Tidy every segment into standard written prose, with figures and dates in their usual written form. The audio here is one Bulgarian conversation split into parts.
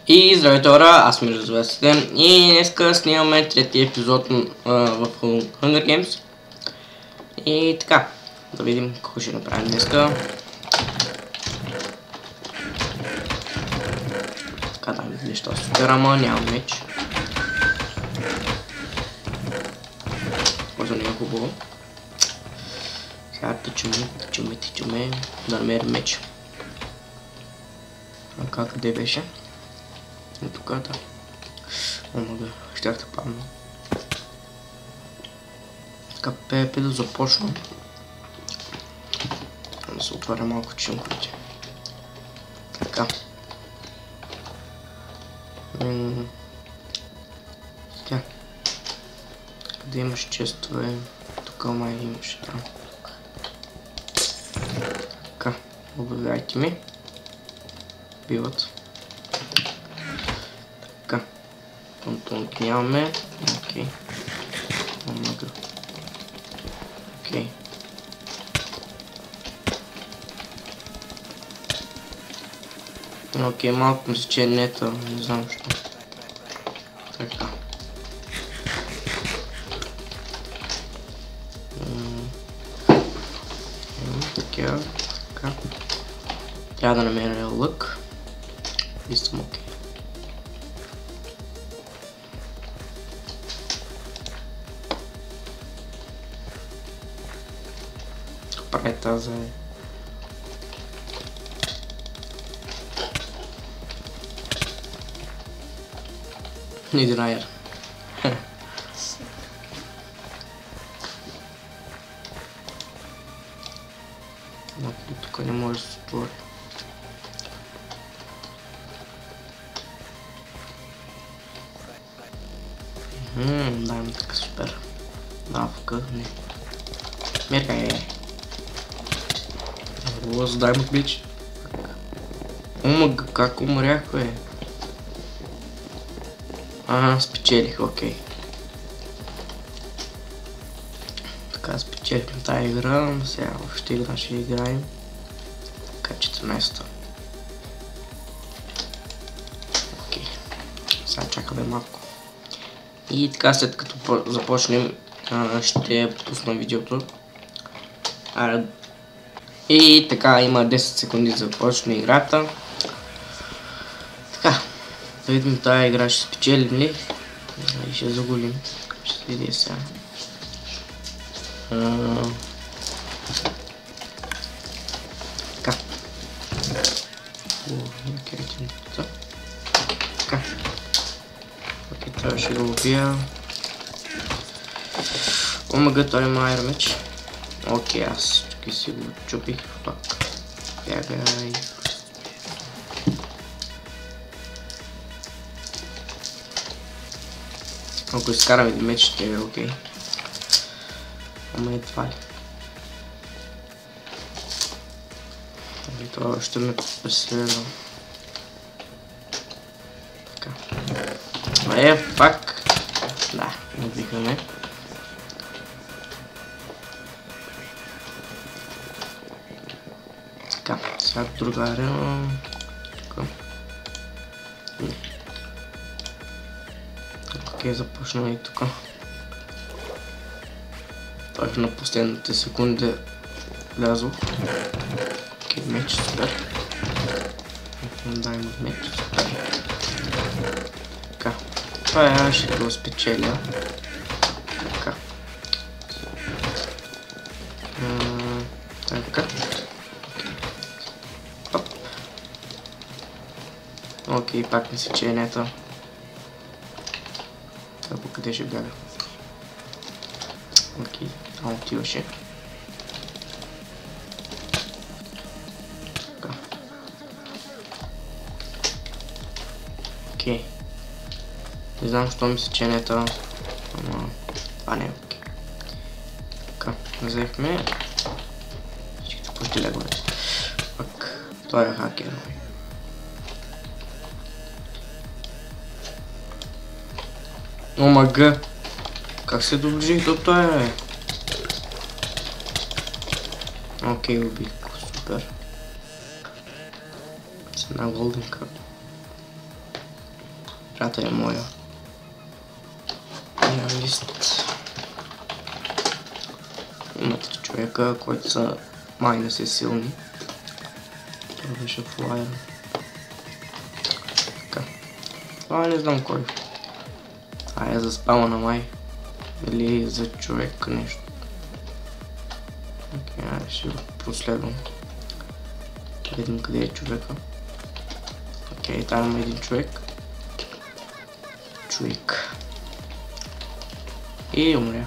И здравейте хора, аз сме Развестен и днеска снимаме третия епизод в Hunger Games. И така, да видим какво ще направим днеска. Така да ми неща супер, ама нямам меч. Което не е хубаво. Сега тичаме, да намерим меч. А къде беше? И тук, да. Омага, щях да падна. Така, ПВП да започна. Да се отваря малко чинковете. Така. Така. Къде имаш честове? Тук май имаш, да. Така, обявяйте ми. Биват. Така. Тунтунт нямаме. Окей. Омага. Окей. Окей, малко ми се че нета, не знам защо. Така. Така. Трябва да намеря лък. И съм окей. Прави тази. Не знае. Тук не може да се отвори. Да, има така супер. Навка, не. Мерка е. Лоз, дай му клич. Омага, как умрях, бе? Ага, спечелих, окей. Така, спечелихме тази игра, сега още игра ще играем. Така, 14-та. Окей. Сега чакаме малко. И така, след като започнем, ще пусна видеото. И така, има 10 секунди за да почне играта. Така, да видим тази игра ще спечелим ли и ще загубим. Ще видим сега. Така. Така. Окей, това ще го убия. Омага, той има айр меч. Окей, аз тук си го чупих. Пак. Бягай. Ако изкарам един меч, ще е окей. Ама е това ли? Ами това ще ме преследва. Така. Пак. Да, убихме. Така, сега другаря. Тук. Окей, започнем и тук. Той на последните секунди влязох. Окей, меч, супер. Дай му меч, супер. Така, това ще го спечеля. Така. Така. Окей, пак ми се ченета. Това къде ще бяга? Окей, там отиваше. Така. Окей. Не знам, що ми се ченета. Ама това не е окей. Така, взехме. Всичките почти легове. Пак, той е хакер. Омага! Как се доближих до това, бе? Окей, убих го, супер. С една голден кап. играта е моя. Лист. Има 3 човека, които са майнуси силни. Това беше флайер. Така. Това не знам кой. Това е за спама на май. Или за човек нещо. Окей, ще го проследвам. Да видим къде е човека. Окей, там има един човек. И умря.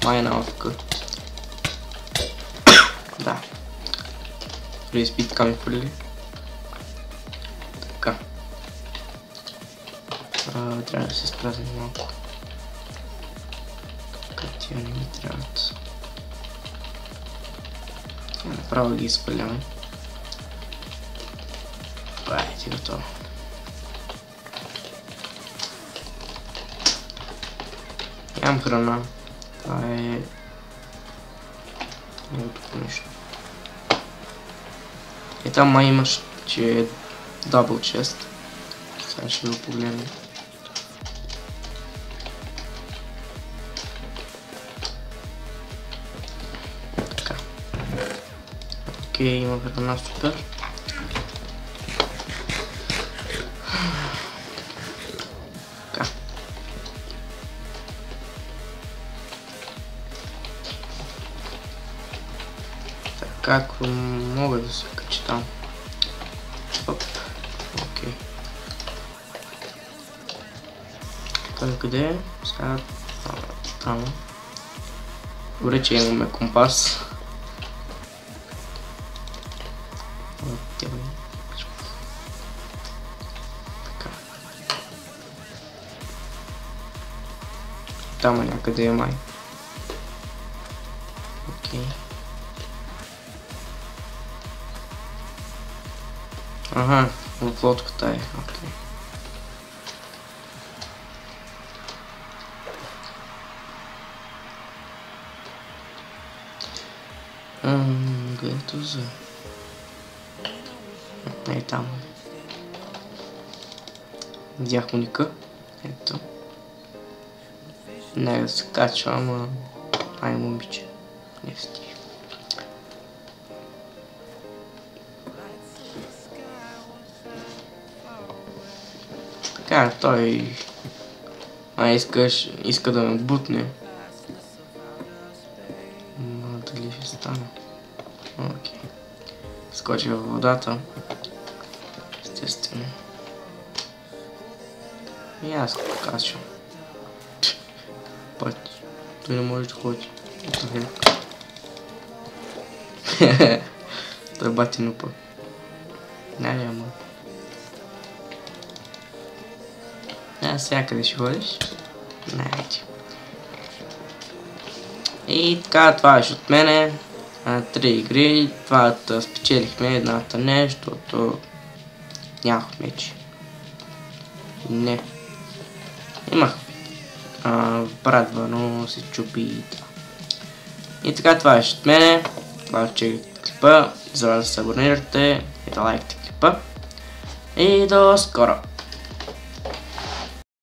Май на АФК. Да. Респи така ми хвърли. Така. Трябва да се изпразни малко. Така тия не ми трябват. Направо ги изпаляме. Ти готово. Нямам храна. Това е много тук нещо. И там май имаш, че е дабл чест. Сега ще го погледнем. Така. Окей, има храна, супер. Как мога да се кача там? Оп, окей. Къде е? Сега там. Добре, че имаме компас. Така. Там е някъде е май. Окей. Ага, в лодката е, окей. Където за... Не е там. Видях уника. Ето. Не да се качва, ама... Ай, момиче. Не стига. Така, той... иска да ме бутне. Но дали ще стане? Окей. Скочи във водата. Естествено. И аз го качвам. Път. Той не може да ходи. Ето хек. Той бати нупа. Няма. Сега къде ще ходиш? Найди. И така, това беше от мене. 3 игри. Двата спечелихме, едната не, защото нямах мечи. Не. Имах брадва, но се чупи и това. И така, това беше от мене. Това беше клипа. За да се абонирате и да лайкате клипа. И до скоро!